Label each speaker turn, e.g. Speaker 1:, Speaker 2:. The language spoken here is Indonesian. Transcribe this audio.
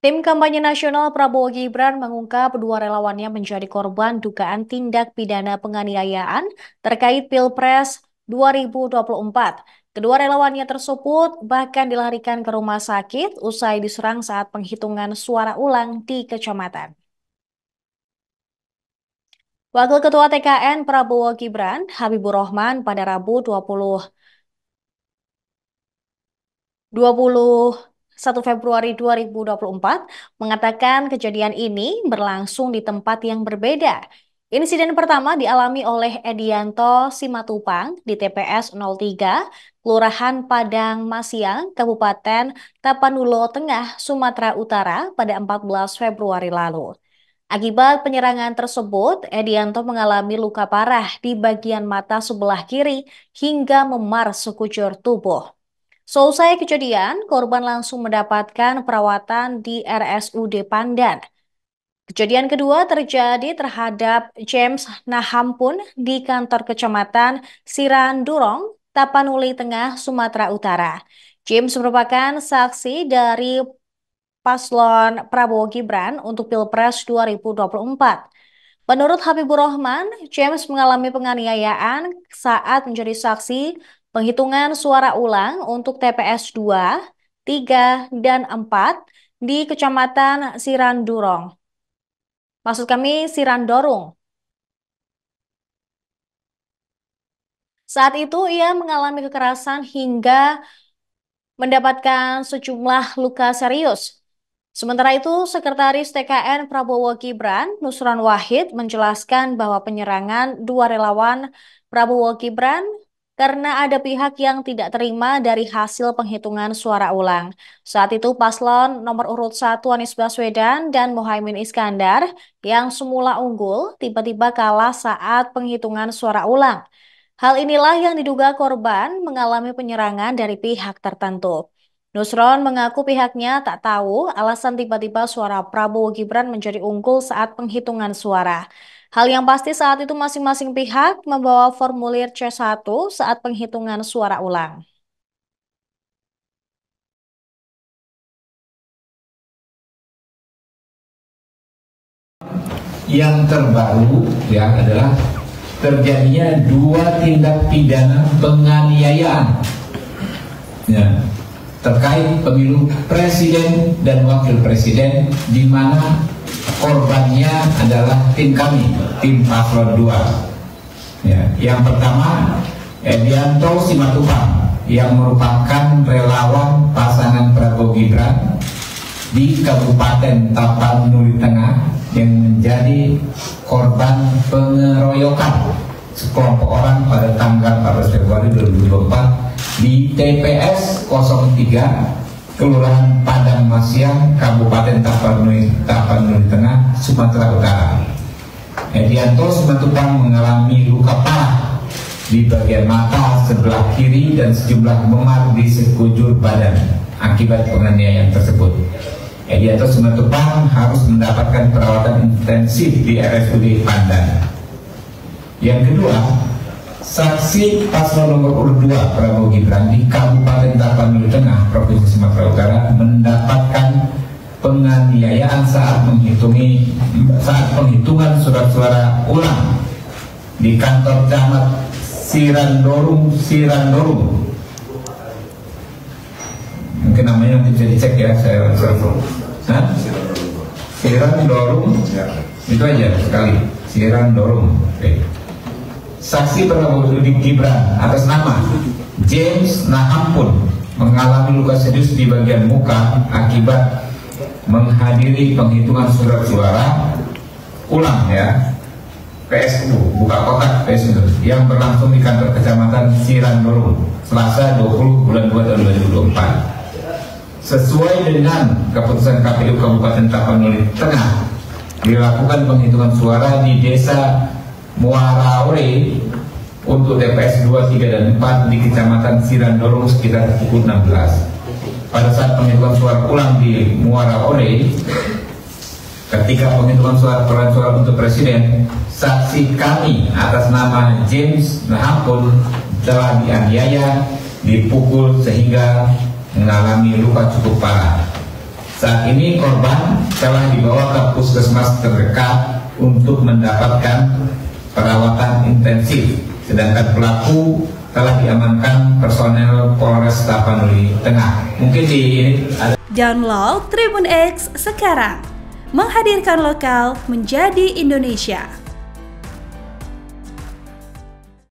Speaker 1: Tim kampanye nasional Prabowo Gibran mengungkap dua relawannya menjadi korban dugaan tindak pidana penganiayaan terkait Pilpres 2024. Kedua relawannya tersebut bahkan dilarikan ke rumah sakit usai diserang saat penghitungan suara ulang di kecamatan. Wakil Ketua TKN Prabowo Gibran, Habibur Rahman pada Rabu 21 Februari 2024 mengatakan kejadian ini berlangsung di tempat yang berbeda. Insiden pertama dialami oleh Edianto Simatupang di TPS 03, Kelurahan Padang Masiang, Kabupaten Tapanuli Tengah, Sumatera Utara pada 14 Februari lalu. Akibat penyerangan tersebut, Edianto mengalami luka parah di bagian mata sebelah kiri hingga memar sekujur tubuh. Selesai kejadian, korban langsung mendapatkan perawatan di RSUD Pandan. Kejadian kedua terjadi terhadap James Nahampun di kantor kecamatan Sirandurong, Tapanuli Tengah, Sumatera Utara. James merupakan saksi dari paslon Prabowo Gibran untuk Pilpres 2024. Menurut Habibur Rahman, James mengalami penganiayaan saat menjadi saksi penghitungan suara ulang untuk TPS 2, 3, dan 4 di Kecamatan Sirandurong. Maksud kami Sirandorong. Saat itu ia mengalami kekerasan hingga mendapatkan sejumlah luka serius. Sementara itu, Sekretaris TKN Prabowo Gibran, Nusron Wahid, menjelaskan bahwa penyerangan dua relawan Prabowo Gibran karena ada pihak yang tidak terima dari hasil penghitungan suara ulang. Saat itu, paslon nomor urut 1 Anies Baswedan dan Muhaimin Iskandar yang semula unggul tiba-tiba kalah saat penghitungan suara ulang. Hal inilah yang diduga korban mengalami penyerangan dari pihak tertentu. Nusron mengaku pihaknya tak tahu alasan tiba-tiba suara Prabowo Gibran menjadi unggul saat penghitungan suara. Hal yang pasti saat itu masing-masing pihak membawa formulir C1 saat penghitungan suara ulang.
Speaker 2: Yang terbaru ya adalah terjadinya dua tindak pidana penganiayaan ya, terkait pemilu presiden dan wakil presiden, di mana korbannya adalah tim kami, tim paslon 2. Ya, yang pertama Edianto Simatupang yang merupakan relawan pasangan Prabowo Gibran di Kabupaten Tapanuli Tengah yang menjadi korban pengeroyokan sekelompok orang pada tanggal 14 Februari 2024 di TPS 03 Kelurahan Padang Masiang, Kabupaten Tapanuli Tengah, Sumatera Utara. Edianto Simatupang mengalami luka parah di bagian mata sebelah kiri dan sejumlah memar di sekujur badan akibat penganiayaan tersebut. Edianto Simatupang harus mendapatkan perawatan intensif di RSUD Pandan. Yang kedua, saksi paslon nomor urut 2 Prabowo Gibran di Kabupaten Tapanuli Tengah, Provinsi Sumatera Utara mendapatkan penganiayaan saat penghitungan surat-suara ulang di kantor camat Sirandorong. Mungkin namanya nanti bisa dicek ya, saya Sirandorong itu aja sekali, Sirandorong. Oke. Saksi Prabowo Gibran atas nama James Nahampun mengalami luka serius di bagian muka akibat menghadiri penghitungan surat suara ulang ya, PSU buka kotak PSU yang berlangsung di kantor kecamatan Sirandorong Selasa 20 bulan 2 tahun 2024. Sesuai dengan keputusan KPU Kabupaten Tapanuli Tengah, dilakukan penghitungan suara di Desa Muara Ore untuk TPS 2, 3, dan 4 di Kecamatan Sirandorong sekitar pukul 16. Pada saat penghitungan suara ulang di Muara Ore, ketika penghitungan suara untuk presiden, saksi kami atas nama James Nahampun telah dianiaya, dipukul sehingga mengalami luka cukup parah. Saat ini korban telah dibawa ke puskesmas terdekat untuk mendapatkan perawatan intensif, sedangkan pelaku telah diamankan personel Polres Tapanuli Tengah. Mungkin di ini ada.
Speaker 3: Download Tribun X sekarang, menghadirkan lokal menjadi Indonesia.